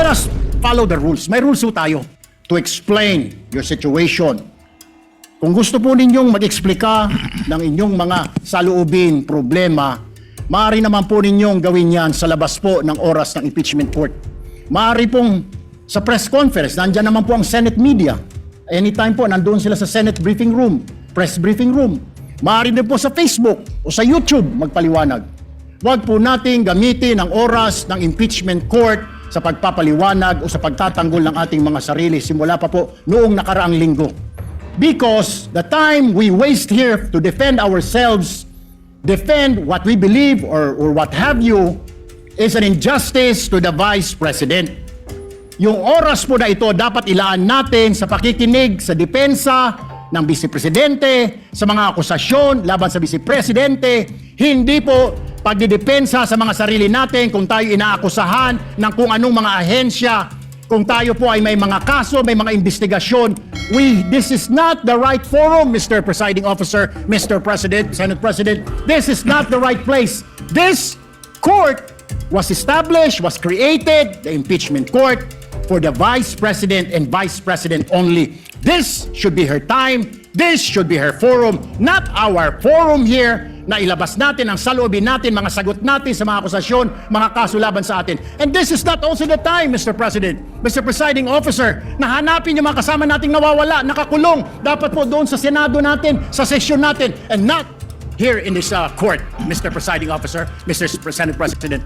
let us follow the rules. May rules po tayo to explain your situation. Kung gusto po ninyong mag-explika ng inyong mga saloobin, problema, maaari naman po ninyong gawin yan sa labas po ng oras ng impeachment court. Maaari pong sa press conference, nandyan naman po ang Senate media. Anytime po, nandoon sila sa Senate briefing room, press briefing room. Maaari din po sa Facebook o sa YouTube magpaliwanag. Huwag po nating gamitin ang oras ng impeachment court sa pagpapaliwanag o sa pagtatanggol ng ating mga sarili simula pa po noong nakaraang linggo. Because the time we waste here to defend ourselves, defend what we believe or what have you, is an injustice to the Vice President. Yung oras po na ito dapat ilaan natin sa pakikinig sa depensa ng Vice Presidente, sa mga akusasyon laban sa Vice Presidente, hindi po pagdidepensa sa mga sarili natin kung tayo inaakusahan ng kung anong mga ahensya, kung tayo po ay may mga kaso, may mga investigasyon. This is not the right forum, Mr. Presiding Officer, Mr. President, Senate President. This is not the right place. This court was established, was created, the impeachment court, for the Vice President and Vice President only. This should be her time. This should be her forum, not our forum here na ilabas natin ang saloobin natin, mga sagot natin sa mga akusasyon, mga kaso laban sa atin. And this is not also the time, Mr. President, Mr. Presiding Officer, na hanapin yung mga kasama nating nawawala, nakakulong. Dapat po doon sa Senado natin, sa sesyon natin, and not here in this court, Mr. Presiding Officer, Mr. Senate President.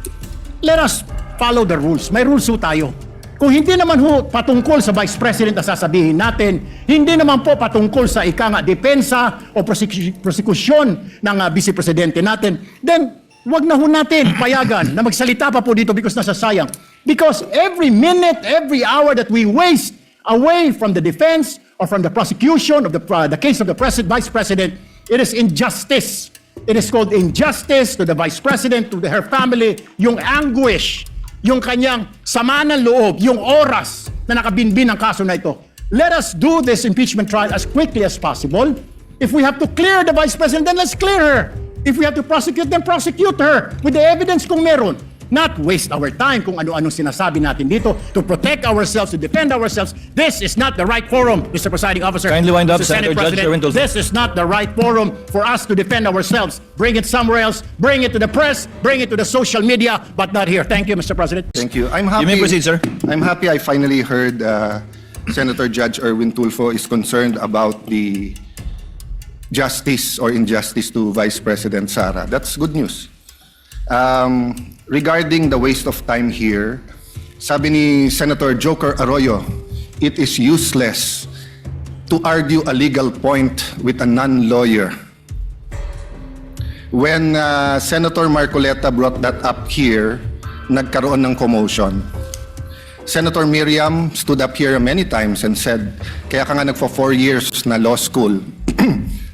Let us follow the rules. May rules po tayo. Kung hindi naman ho patungkol sa Vice President na sasabihin natin, hindi naman po patungkol sa depensa o prosekusyon ng Vice Presidente natin, then wag na ho natin payagan na magsalita pa po dito because nasasayang. Because every minute, every hour that we waste away from the defense or from the prosecution of the case of the Vice President, it is injustice. It is called injustice to the Vice President, to her family, yung anguish, yung kanyang sama ng loob, yung oras na nakabinbin ng kaso na ito. Let us do this impeachment trial as quickly as possible. If we have to clear the Vice President, then let's clear her. If we have to prosecute, then prosecute her with the evidence kung meron. Not waste our time kung ano-anong sinasabi natin dito to protect ourselves, to defend ourselves. This is not the right forum, Mr. Presiding Officer. Kindly wind up, Mr. Senate Senator Judge President. Sherwin Tulfo. This is not the right forum for us to defend ourselves. Bring it somewhere else. Bring it to the press. Bring it to the social media, but not here. Thank you, Mr. President. Thank you. I'm happy. You may proceed, sir. I'm happy I finally heard Senator Judge Erwin Tulfo is concerned about the justice or injustice to Vice President Sara. That's good news. Regarding the waste of time here, sabi ni Senator Joker Arroyo, it is useless to argue a legal point with a non-lawyer. When Senator Marcoleta brought that up here, nagkaroon ng commotion. Senator Miriam stood up here many times and said, kaya ka nga nagpo 4 years na law school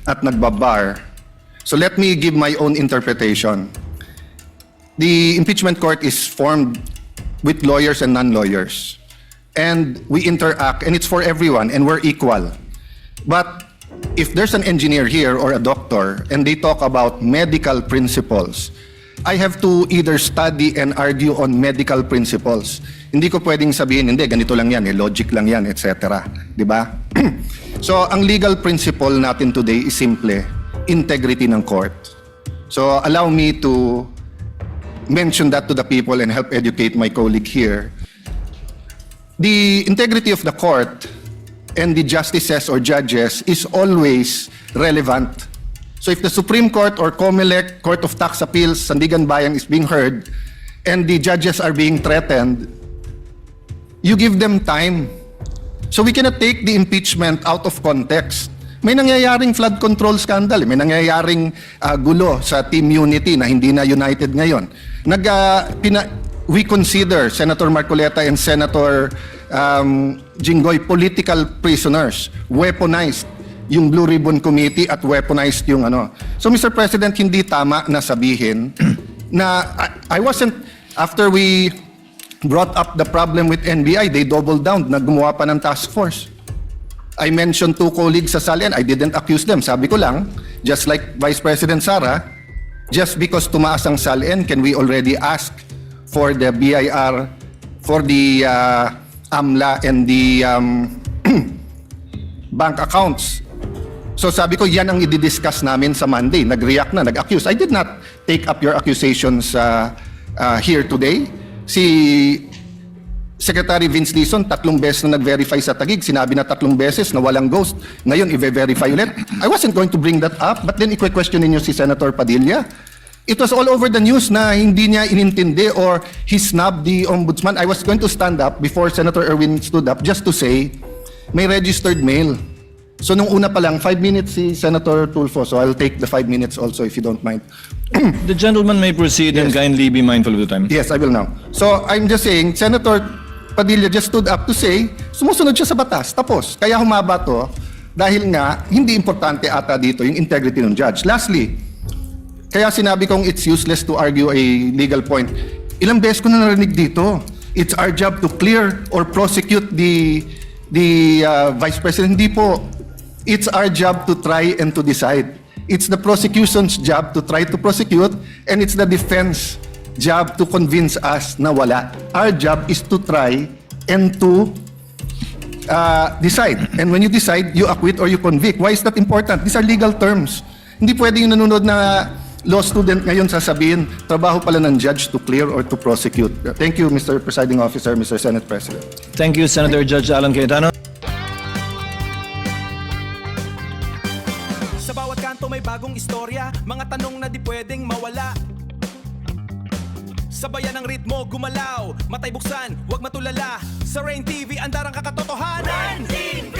at nagbabar. So let me give my own interpretation. The impeachment court is formed with lawyers and non-lawyers. And we interact, and it's for everyone, and we're equal. But if there's an engineer here or a doctor, and they talk about medical principles, I have to either study and argue on medical principles. Hindi ko pwedeng sabihin, hindi, ganito lang yan, logic lang yan, etc. Diba? So, ang legal principle natin today is simple, integrity ng court. So, allow me to mention that to the people and help educate my colleague here. The integrity of the court and the justices or judges is always relevant. So if the Supreme Court or COMELEC, Court of Tax Appeals, Sandigan Bayan is being heard and the judges are being threatened, you give them time. So we cannot take the impeachment out of context. May nangyayaring flood control scandal, may nangyayaring gulo sa Team Unity na hindi na united ngayon. We consider Senator Marcoleta and Senator Jinggoy political prisoners, weaponized yung Blue Ribbon Committee at weaponized yung ano. So Mr. President, hindi tama na sabihin na I wasn't, after we brought up the problem with NBI, they doubled down, naggumawa pa ng task force. I mentioned 2 colleagues sa SALN. I didn't accuse them. Sabi ko lang, just like Vice President Sara, just because tumaas ang SALN, can we already ask for the BIR for the AMLA and the bank accounts. So sabi ko, yan ang i-discuss namin sa Monday. Nag-react na, nag-accuse. I did not take up your accusations here today. Si Secretary Vince Dizon, 3 beses na nag-verify sa Taguig. Sinabi na 3 beses na walang ghost. Ngayon, i-verify ulit. I wasn't going to bring that up, but then i-question ninyo si Senator Padilla. It was all over the news na hindi niya inintindi or he snubbed the ombudsman. I was going to stand up before Senator Erwin stood up just to say, may registered mail. So nung una pa lang, 5 minutes si Senator Tulfo. So I'll take the 5 minutes also if you don't mind. The gentleman may proceed and Yes. kindly be mindful of the time. Yes, I will now. So I'm just saying, Senator Padilla just stood up to say, sumusunod siya sa batas. Tapos, kaya humaba to dahil nga, hindi importante ata dito yung integrity ng judge. Lastly, kaya sinabi kong it's useless to argue a legal point. Ilang beses ko na narinig dito. It's our job to clear or prosecute the Vice President. Hindi po. It's our job to try and to decide. It's the prosecution's job to try to prosecute, and it's the defense job to convince us na wala. Our job is to try and to decide. And when you decide, you acquit or you convict. Why is that important? These are legal terms. Hindi pwede yung nanonood na law student ngayon sasabihin, trabaho pala ng judge to clear or to prosecute. Thank you, Mr. Presiding Officer, Mr. Senate President. Thank you, Senator Judge Alan Cayetano. Sa bawat kanto may bagong istorya, mga tanong na di pwedeng mawala. Sabayan ng ritmo, gumalaw, matay buksan, huwag matulala. Sa Rain TV, andarang kakatotohanan. Rain TV!